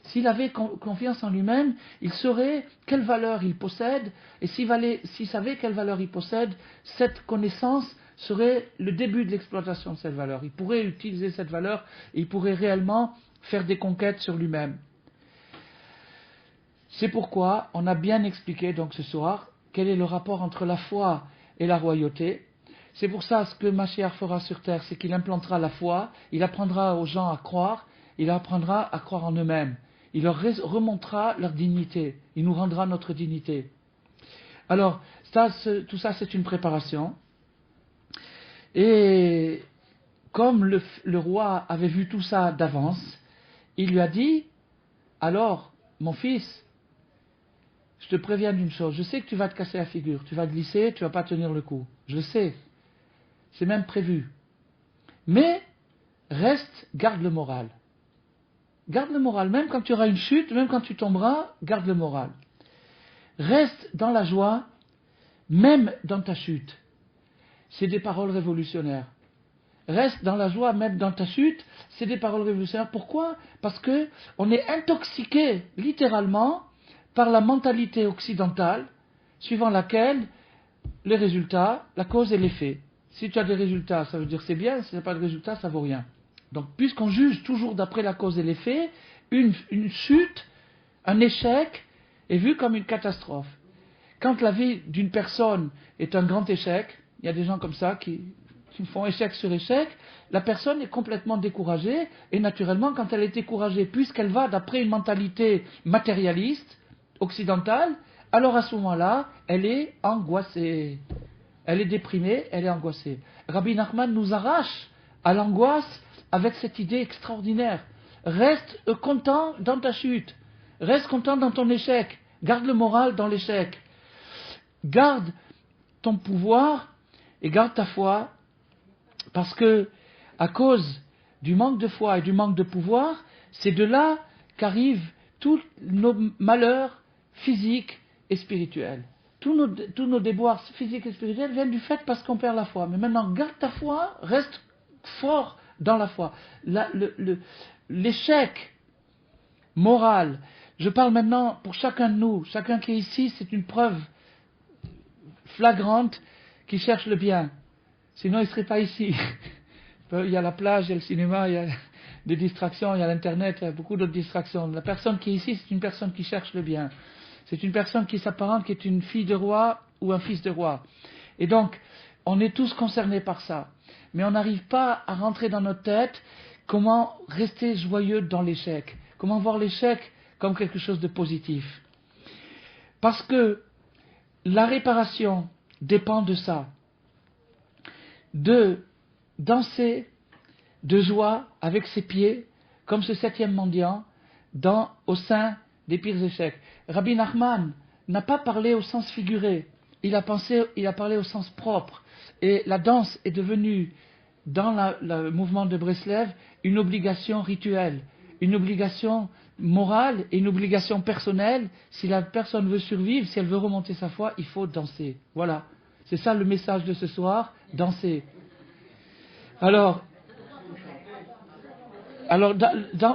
S'il avait confiance en lui-même, il saurait quelle valeur il possède, et s'il savait quelle valeur il possède, cette connaissance serait le début de l'exploitation de cette valeur. Il pourrait utiliser cette valeur, et il pourrait réellement faire des conquêtes sur lui-même. C'est pourquoi on a bien expliqué donc ce soir quel est le rapport entre la foi et la royauté. C'est pour ça ce que Mashiach fera sur terre, c'est qu'il implantera la foi, il apprendra aux gens à croire, il apprendra à croire en eux-mêmes. Il leur remontera leur dignité, il nous rendra notre dignité. Alors, tout ça c'est une préparation. Et comme le roi avait vu tout ça d'avance, il lui a dit, alors, mon fils, je te préviens d'une chose, je sais que tu vas te casser la figure, tu vas glisser, tu vas pas tenir le coup. Je le sais, c'est même prévu. Mais, garde le moral. Garde le moral, même quand tu auras une chute, même quand tu tomberas, garde le moral. Reste dans la joie, même dans ta chute. C'est des paroles révolutionnaires. Reste dans la joie, même dans ta chute, c'est des paroles révolutionnaires. Pourquoi? Parce que on est intoxiqué, littéralement, par la mentalité occidentale, suivant laquelle les résultats, la cause et l'effet. Si tu as des résultats, ça veut dire c'est bien, si tu n'as pas de résultats, ça vaut rien. Donc, puisqu'on juge toujours d'après la cause et l'effet, une chute, un échec, est vu comme une catastrophe. Quand la vie d'une personne est un grand échec, il y a des gens comme ça qui font échec sur échec, la personne est complètement découragée, et naturellement, quand elle est découragée, puisqu'elle va d'après une mentalité matérialiste, occidentale, alors à ce moment-là, elle est angoissée. Elle est déprimée, elle est angoissée. Rabbi Nachman nous arrache à l'angoisse avec cette idée extraordinaire. Reste content dans ta chute. Reste content dans ton échec. Garde le moral dans l'échec. Garde ton pouvoir et garde ta foi, parce que à cause du manque de foi et du manque de pouvoir, c'est de là qu'arrivent tous nos malheurs physiques et spirituels. Tous nos déboires physiques et spirituels viennent du fait parce qu'on perd la foi. Mais maintenant, garde ta foi, reste fort dans la foi. L'échec moral, je parle maintenant pour chacun de nous, chacun qui est ici, c'est une preuve flagrante qu'il cherche le bien. Sinon, il ne serait pas ici. Il y a la plage, il y a le cinéma, il y a des distractions, il y a l'internet, il y a beaucoup d'autres distractions. La personne qui est ici, c'est une personne qui cherche le bien. C'est une personne qui s'apparente, qui est une fille de roi ou un fils de roi. Et donc, on est tous concernés par ça. Mais on n'arrive pas à rentrer dans notre tête comment rester joyeux dans l'échec. Comment voir l'échec comme quelque chose de positif. Parce que la réparation dépend de ça. De danser de joie avec ses pieds, comme ce 7e mendiant, au sein des pires échecs. Rabbi Nachman n'a pas parlé au sens figuré, il a parlé au sens propre. Et la danse est devenue, dans le mouvement de Breslev, une obligation rituelle, une obligation morale et une obligation personnelle. Si la personne veut survivre, si elle veut remonter sa foi, il faut danser. Voilà. C'est ça le message de ce soir, danser. Alors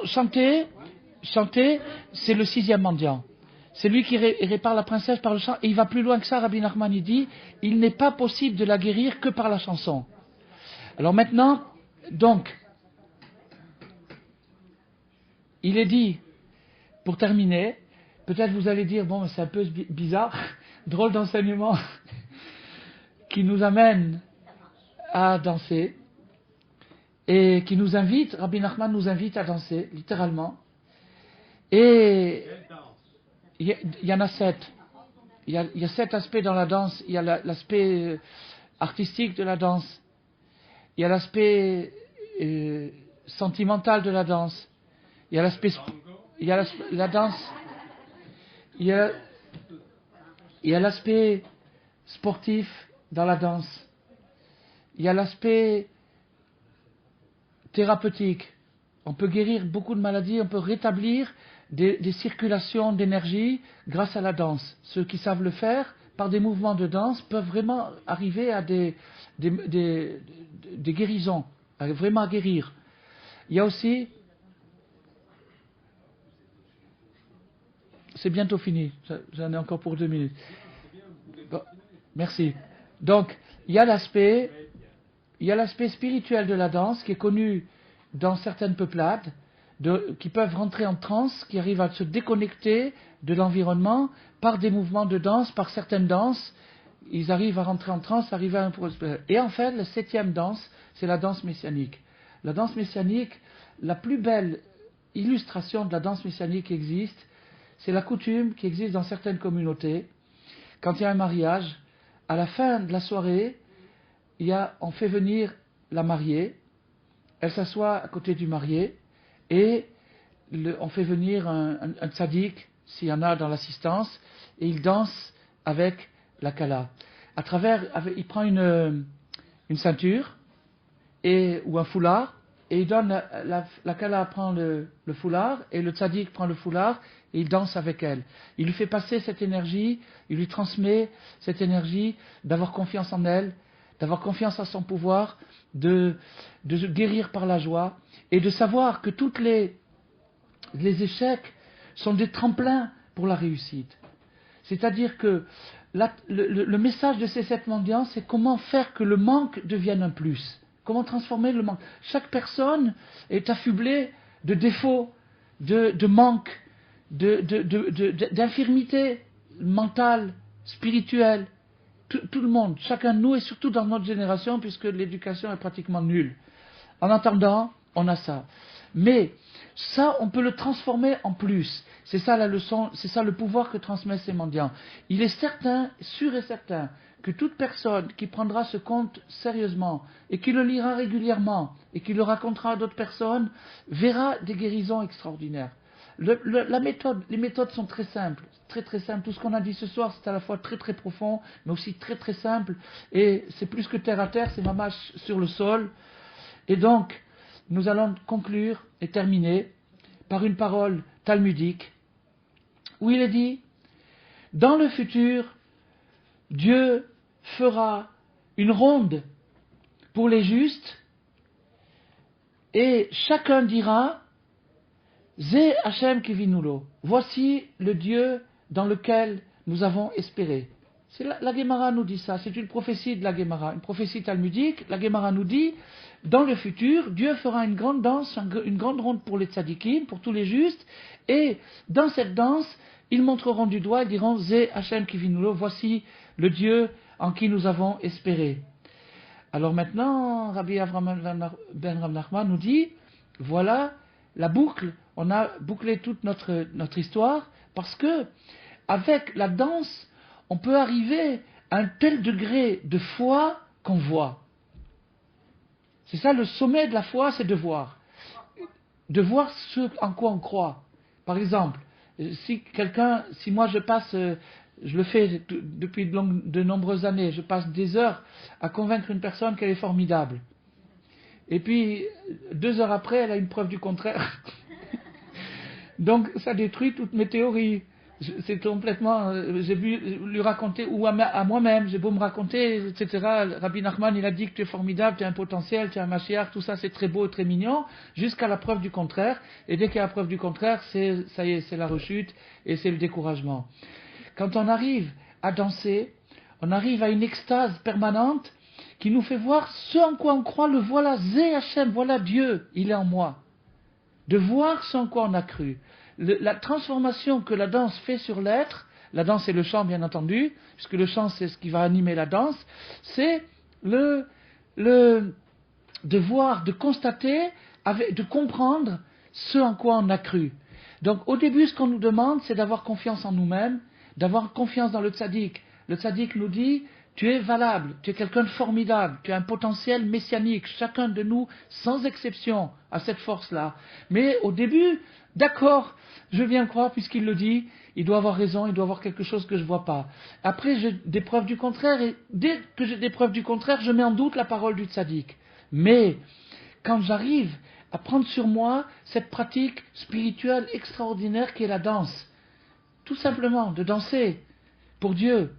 chanter, c'est le 6e mendiant. C'est lui qui répare la princesse par le chant. Et il va plus loin que ça, Rabbi Nachman, il dit, il n'est pas possible de la guérir que par la chanson. Alors maintenant, donc, il est dit, pour terminer, peut-être vous allez dire, bon, c'est un peu bizarre, drôle d'enseignement, qui nous amène à danser, et qui nous invite, Rabbi Nachman nous invite à danser, littéralement. Et il y en a 7. Il y a 7 aspects dans la danse. Il y a l'aspect artistique de la danse. Il y a l'aspect sentimental de la danse. Il y a l'aspect... Il y a la danse... Il y a l'aspect sportif dans la danse. Il y a l'aspect thérapeutique. On peut guérir beaucoup de maladies, on peut rétablir des circulations d'énergie grâce à la danse. Ceux qui savent le faire, par des mouvements de danse, peuvent vraiment arriver à des guérisons, vraiment à guérir. Il y a aussi... C'est bientôt fini, j'en ai encore pour 2 minutes. Bon, merci. Donc, il y a l'aspect spirituel de la danse qui est connu dans certaines peuplades, qui peuvent rentrer en transe, qui arrivent à se déconnecter de l'environnement par des mouvements de danse, par certaines danses. Ils arrivent à rentrer en transe, arriver à un... Et en fait, la 7e danse, c'est la danse messianique. La danse messianique, la plus belle illustration de la danse messianique qui existe, c'est la coutume qui existe dans certaines communautés. Quand il y a un mariage, à la fin de la soirée, on fait venir la mariée, elle s'assoit à côté du marié, et on fait venir un tzaddik, s'il y en a dans l'assistance, et il danse avec la kala. Il prend une ceinture ou un foulard, et il donne, la kala prend le foulard, et le tzaddik prend le foulard, et il danse avec elle. Il lui fait passer cette énergie, il lui transmet cette énergie d'avoir confiance en elle, d'avoir confiance en son pouvoir, de se guérir par la joie, et de savoir que tous les échecs sont des tremplins pour la réussite. C'est-à-dire que le message de ces 7 mendiants, c'est comment faire que le manque devienne un plus. Comment transformer le manque. Chaque personne est affublée de défauts, de manques, d'infirmités mentales, spirituelles. Tout le monde, chacun de nous, et surtout dans notre génération, puisque l'éducation est pratiquement nulle. En attendant, on a ça. Mais ça, on peut le transformer en plus. C'est ça la leçon, c'est ça le pouvoir que transmettent ces mendiants. Il est certain, sûr et certain, que toute personne qui prendra ce conte sérieusement et qui le lira régulièrement et qui le racontera à d'autres personnes, verra des guérisons extraordinaires. Les méthodes sont très simples, très très simples. Tout ce qu'on a dit ce soir, c'est à la fois très très profond, mais aussi très très simple. Et c'est plus que terre à terre, c'est mamage sur le sol. Et donc, nous allons conclure et terminer par une parole talmudique où il est dit, dans le futur, Dieu fera une ronde pour les justes et chacun dira, Zé Hachem Kivinulo, voici le Dieu dans lequel nous avons espéré. La Gemara nous dit ça, c'est une prophétie de la Gemara, une prophétie talmudique. La Gemara nous dit, dans le futur, Dieu fera une grande danse, une grande ronde pour les tzadikim, pour tous les justes, et dans cette danse, ils montreront du doigt et diront, Zé Hachem Kivinulo, voici le Dieu en qui nous avons espéré. Alors maintenant, Rabbi Avraham ben Rav Nachman nous dit, voilà la boucle, on a bouclé toute notre histoire, parce que avec la danse, on peut arriver à un tel degré de foi qu'on voit. C'est ça le sommet de la foi, c'est de voir. De voir ce en quoi on croit. Par exemple, si moi je passe, je le fais depuis de nombreuses années, je passe des heures à convaincre une personne qu'elle est formidable. Et puis, 2 heures après, elle a une preuve du contraire. Donc, ça détruit toutes mes théories. C'est complètement, j'ai pu lui raconter, ou à moi-même, j'ai beau me raconter, etc. Rabbi Nachman, il a dit que tu es formidable, tu as un potentiel, tu as un Mashiach, tout ça c'est très beau et très mignon, jusqu'à la preuve du contraire. Et dès qu'il y a la preuve du contraire, ça y est, c'est la rechute et c'est le découragement. Quand on arrive à danser, on arrive à une extase permanente qui nous fait voir ce en quoi on croit, le voilà, Zé Hachem, voilà Dieu, il est en moi. De voir ce en quoi on a cru. La transformation que la danse fait sur l'être, la danse et le chant bien entendu, puisque le chant c'est ce qui va animer la danse, c'est de voir, de constater, de comprendre ce en quoi on a cru. Donc au début ce qu'on nous demande c'est d'avoir confiance en nous-mêmes, d'avoir confiance dans le tzaddik. Le tzaddik nous dit, tu es valable, tu es quelqu'un de formidable, tu as un potentiel messianique, chacun de nous, sans exception, a cette force-là. Mais au début, d'accord, je viens croire puisqu'il le dit, il doit avoir raison, il doit avoir quelque chose que je ne vois pas. Après, j'ai des preuves du contraire, et dès que j'ai des preuves du contraire, je mets en doute la parole du tzaddik. Mais, quand j'arrive à prendre sur moi cette pratique spirituelle extraordinaire qui est la danse, tout simplement, de danser pour Dieu,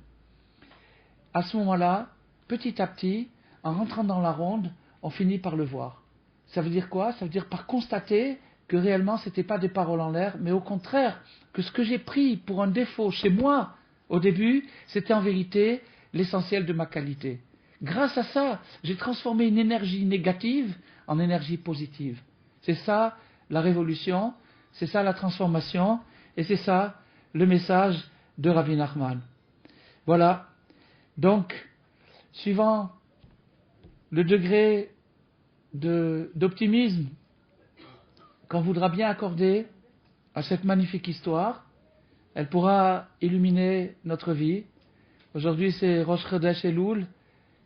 à ce moment-là, petit à petit, en rentrant dans la ronde, on finit par le voir. Ça veut dire quoi? Ça veut dire par constater que réellement ce n'était pas des paroles en l'air, mais au contraire, que ce que j'ai pris pour un défaut chez moi, au début, c'était en vérité l'essentiel de ma qualité. Grâce à ça, j'ai transformé une énergie négative en énergie positive. C'est ça la révolution, c'est ça la transformation, et c'est ça le message de Rabbi Nachman. Voilà. Donc, suivant le degré d'optimisme qu'on voudra bien accorder à cette magnifique histoire, elle pourra illuminer notre vie. Aujourd'hui, c'est Rosh Chodesh Elul,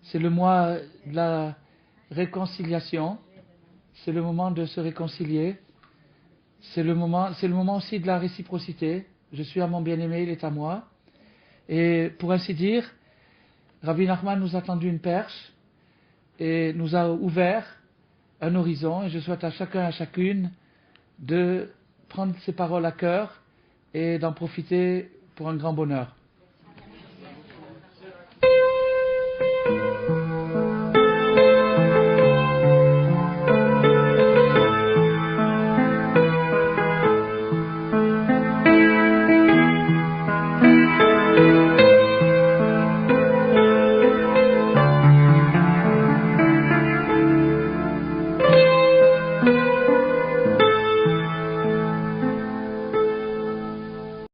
c'est le mois de la réconciliation, c'est le moment de se réconcilier, c'est le moment aussi de la réciprocité. Je suis à mon bien-aimé, il est à moi. Et pour ainsi dire, Rabbi Nachman nous a tendu une perche et nous a ouvert un horizon, et je souhaite à chacun et à chacune de prendre ces paroles à cœur et d'en profiter pour un grand bonheur.